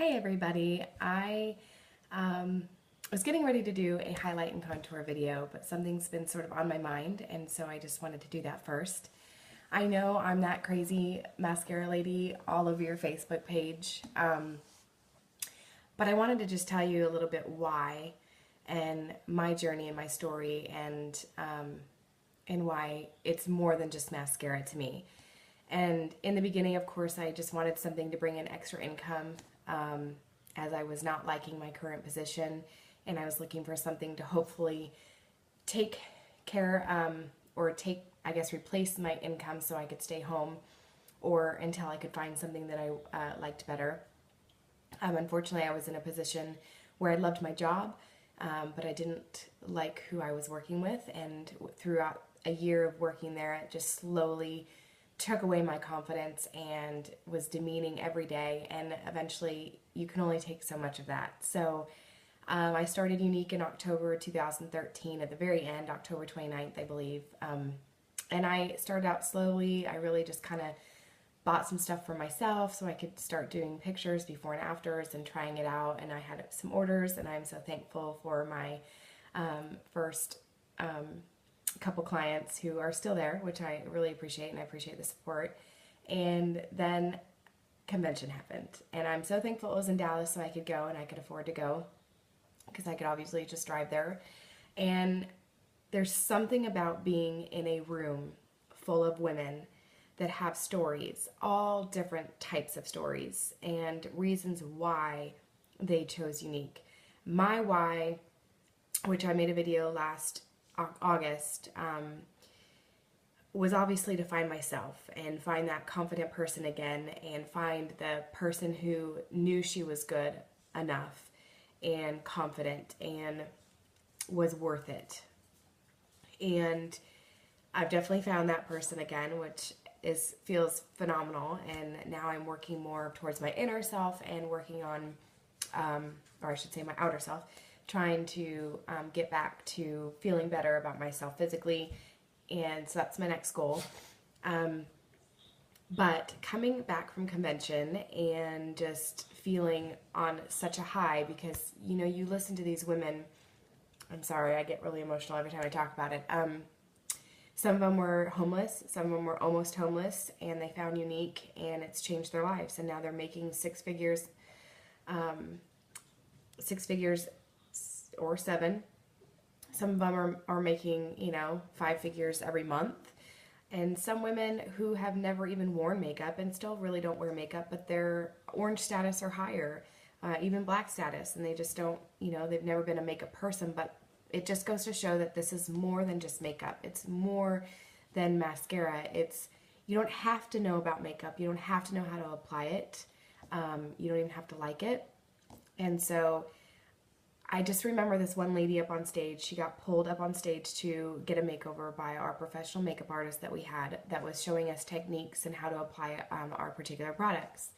Hey everybody, I was getting ready to do a highlight and contour video, but something's been sort of on my mind, and so I just wanted to do that first. I know I'm that crazy mascara lady all over your Facebook page, but I wanted to just tell you a little bit why and my journey and my story and why it's more than just mascara to me. And in the beginning, of course, I just wanted something to bring in extra income as I was not liking my current position, and I was looking for something to hopefully take care or take, I guess, replace my income so I could stay home or until I could find something that I liked better. Unfortunately, I was in a position where I loved my job, but I didn't like who I was working with, and throughout a year of working there, it just slowly took away my confidence and was demeaning every day, and eventually you can only take so much of that. So I started Younique in October 2013, at the very end, October 29th, I believe. And I started out slowly. I really just kind of bought some stuff for myself so I could start doing pictures before and afters and trying it out, and I had some orders, and I'm so thankful for my first couple clients who are still there, which I really appreciate, and I appreciate the support. And then convention happened, and I'm so thankful it was in Dallas so I could go and I could afford to go because I could obviously just drive there. And there's something about being in a room full of women that have stories, all different types of stories and reasons why they chose Younique. My why, which I made a video last August, was obviously to find myself and find that confident person again, and find the person who knew she was good enough and confident and was worth it. And I've definitely found that person again, which feels phenomenal. And now I'm working more towards my inner self and working on, or I should say my outer self, trying to get back to feeling better about myself physically, and so that's my next goal. But coming back from convention and just feeling on such a high, because you listen to these women. I'm sorry, I get really emotional every time I talk about it. Some of them were homeless, some of them were almost homeless, and they found Younique, and it's changed their lives, and now they're making six figures or seven. Some of them are making, 5 figures every month. And some women who have never even worn makeup and still really don't wear makeup, but their orange status or higher, even black status, and they just don't, they've never been a makeup person. But it just goes to show that this is more than just makeup. It's more than mascara. You don't have to know about makeup. You don't have to know how to apply it. You don't even have to like it. And so I just remember this one lady up on stage. She got pulled up on stage to get a makeover by our professional makeup artist that we had, that was showing us techniques and how to apply our particular products.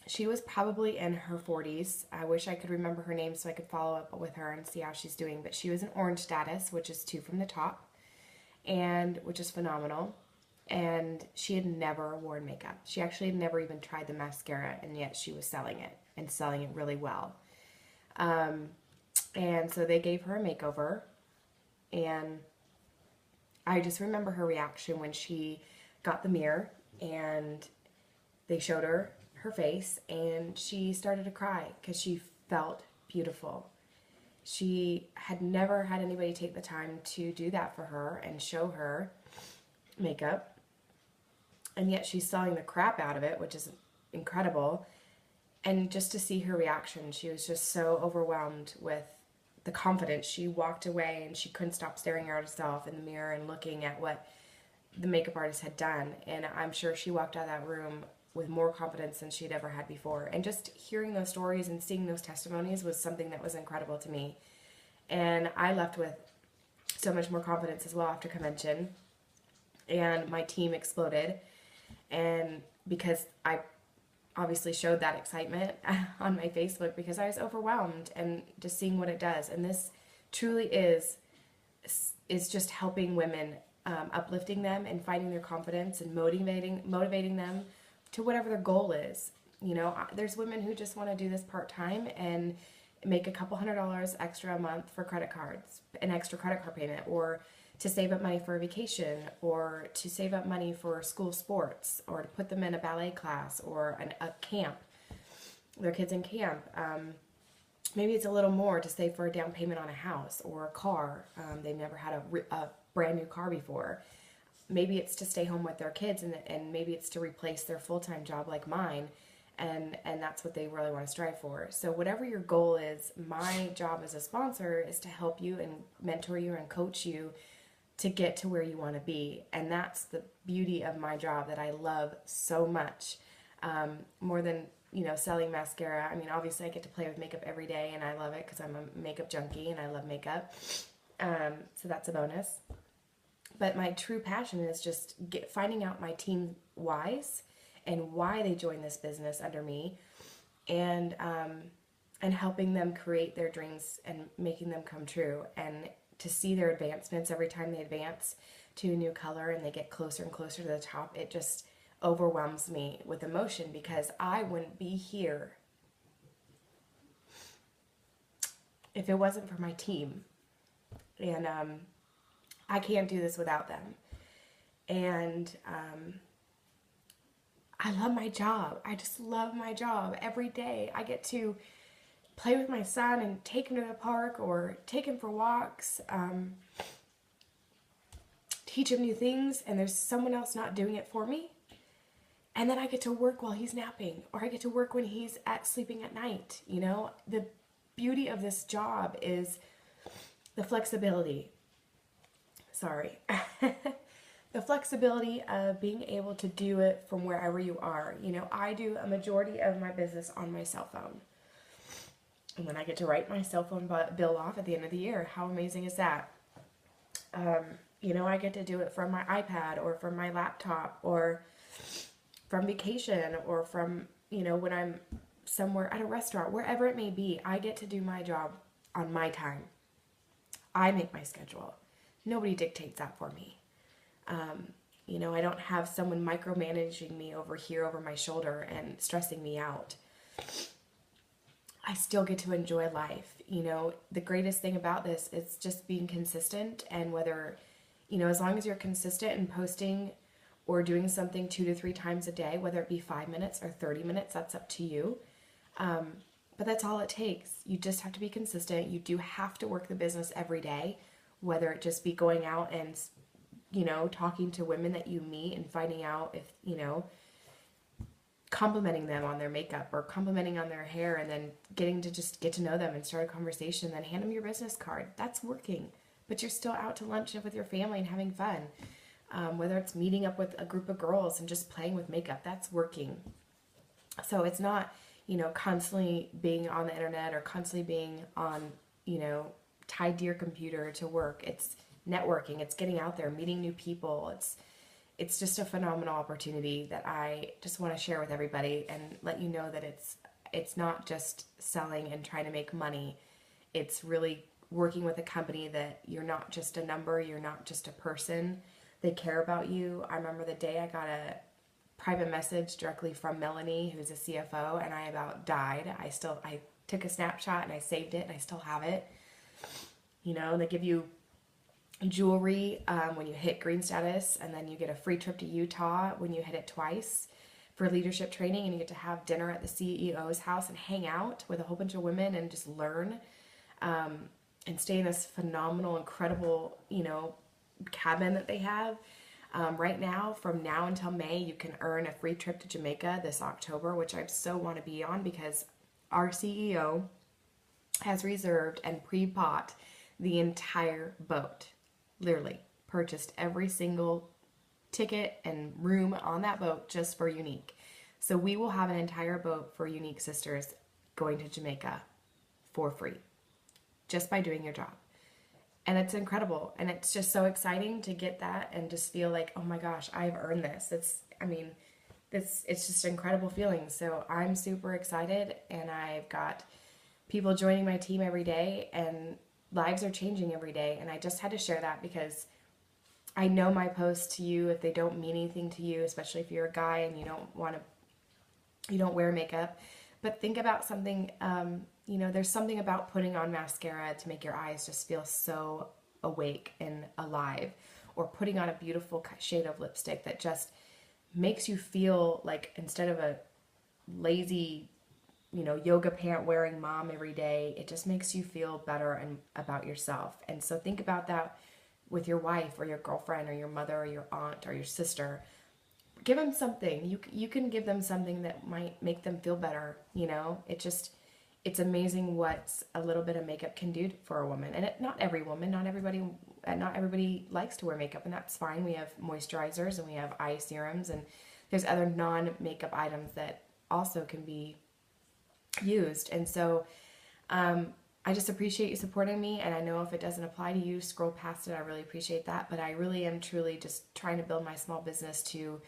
She was probably in her 40s. I wish I could remember her name so I could follow up with her and see how she's doing. But she was in orange status, which is 2 from the top, and which is phenomenal. And she had never worn makeup. She actually had never even tried the mascara, and yet she was selling it, and selling it really well. And so they gave her a makeover, and I just remember her reaction when she got the mirror and they showed her face, and she started to cry because she felt beautiful. She had never had anybody take the time to do that for her and show her makeup, and yet she's selling the crap out of it, which is incredible. And just to see her reaction, she was just so overwhelmed with the confidence. She walked away and she couldn't stop staring at herself in the mirror and looking at what the makeup artist had done. And I'm sure she walked out of that room with more confidence than she'd ever had before. And just hearing those stories and seeing those testimonies was something that was incredible to me. And I left with so much more confidence as well after convention. And my team exploded. And because I obviously showed that excitement on my Facebook, because I was overwhelmed and just seeing what it does. And this truly is just helping women, uplifting them and finding their confidence and motivating them to whatever their goal is. You know, there's women who just want to do this part-time and make a couple $100 extra a month for credit cards, an extra credit card payment, or to save up money for a vacation, or to save up money for school sports, or to put them in a ballet class or a camp, their kids in camp. Maybe it's a little more to save for a down payment on a house or a car. They've never had a brand new car before. Maybe it's to stay home with their kids, and maybe it's to replace their full-time job like mine, and that's what they really want to strive for. So whatever your goal is, my job as a sponsor is to help you and mentor you and coach you to get to where you want to be. And that's the beauty of my job that I love so much, more than, you know, selling mascara. I mean, obviously I get to play with makeup every day, and I love it because I'm a makeup junkie and I love makeup. So that's a bonus. But my true passion is just finding out my team whys and why they joined this business under me, and helping them create their dreams and making them come true, and to see their advancements every time they advance to a new color and they get closer and closer to the top. It just overwhelms me with emotion, because I wouldn't be here if it wasn't for my team. And I can't do this without them. And I love my job. I just love my job. Every day I get to play with my son and take him to the park or take him for walks, teach him new things, and there's someone else not doing it for me. And then I get to work while he's napping, or I get to work when he's sleeping at night. You know, the beauty of this job is the flexibility. Sorry. The flexibility of being able to do it from wherever you are. You know, I do a majority of my business on my cell phone. And then I get to write my cell phone bill off at the end of the year. How amazing is that? You know, I get to do it from my iPad or from my laptop or from vacation or from, you know, when I'm somewhere at a restaurant, wherever it may be. I get to do my job on my time. I make my schedule. Nobody dictates that for me. You know, I don't have someone micromanaging me over here over my shoulder and stressing me out. I still get to enjoy life. You know, the greatest thing about this is just being consistent, and whether, you know, as long as you're consistent in posting or doing something 2 to 3 times a day, whether it be 5 minutes or 30 minutes, that's up to you. But that's all it takes. You just have to be consistent. You do have to work the business every day, whether it just be going out and, you know, talking to women that you meet and finding out if, you know, complimenting them on their makeup or complimenting on their hair, and then getting to just get to know them and start a conversation, then hand them your business card. That's working. But you're still out to lunch with your family and having fun. Whether it's meeting up with a group of girls and just playing with makeup, that's working. So it's not, you know, constantly being on the internet or constantly being on, you know, tied to your computer to work. It's networking. It's getting out there, meeting new people. It's just a phenomenal opportunity that I just want to share with everybody and let you know that it's not just selling and trying to make money. It's really working with a company that you're not just a number, you're not just a person. They care about you. I remember the day I got a private message directly from Melanie, who's a CFO, and I about died. I took a snapshot and I saved it and I still have it. You know, they give you jewelry when you hit green status, and then you get a free trip to Utah when you hit it twice for leadership training, and you get to have dinner at the CEO's house and hang out with a whole bunch of women and just learn, and stay in this phenomenal, incredible, you know, cabin that they have. Right now, from now until May, you can earn a free trip to Jamaica this October, which I so want to be on, because our CEO has reserved and pre-bought the entire boat. Literally purchased every single ticket and room on that boat just for Unique. So we will have an entire boat for Unique Sisters going to Jamaica for free, just by doing your job. And it's incredible. And it's just so exciting to get that and just feel like, oh my gosh, I've earned this. It's just an incredible feeling. So I'm super excited, and I've got people joining my team every day, and lives are changing every day. And I just had to share that, because I know my posts to you, if they don't mean anything to you, especially if you're a guy and you don't want to you don't wear makeup, but think about something, you know, there's something about putting on mascara to make your eyes just feel so awake and alive, or putting on a beautiful shade of lipstick that just makes you feel like, instead of a lazy, you know, yoga pant wearing mom every day, it just makes you feel better and about yourself. And so think about that with your wife or your girlfriend or your mother or your aunt or your sister. Give them something. You can give them something that might make them feel better, you know? It's amazing what a little bit of makeup can do for a woman. And not every woman, not everybody likes to wear makeup, and that's fine. We have moisturizers and we have eye serums, and there's other non-makeup items that also can be used. And so I just appreciate you supporting me, and I know if it doesn't apply to you, scroll past it. I really appreciate that, but I really am truly just trying to build my small business to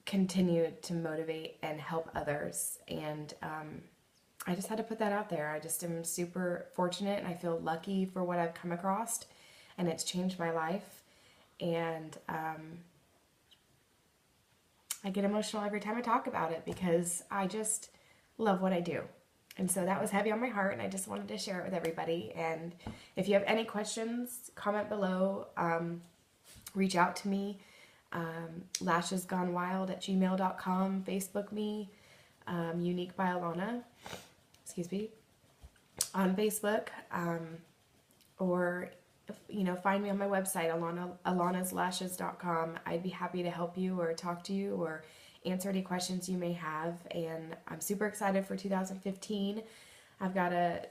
continue to motivate and help others. And I just had to put that out there. I just am super fortunate, and I feel lucky for what I've come across, and it's changed my life. And I get emotional every time I talk about it because I just love what I do. And so that was heavy on my heart, and I just wanted to share it with everybody. And if you have any questions, comment below, reach out to me, lashesgonewild@gmail.com, Facebook me, Unique by Alana, on Facebook, or, you know, find me on my website, alanaslashes.com. I'd be happy to help you or talk to you or answer any questions you may have. And I'm super excited for 2015. I've got a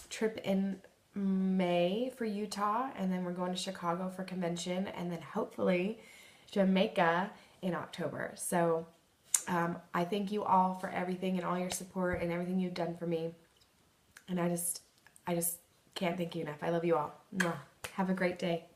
trip in May for Utah, and then we're going to Chicago for convention, and then hopefully Jamaica in October. So I thank you all for everything and all your support and everything you've done for me. And I just can't thank you enough. I love you all. Mwah. Have a great day.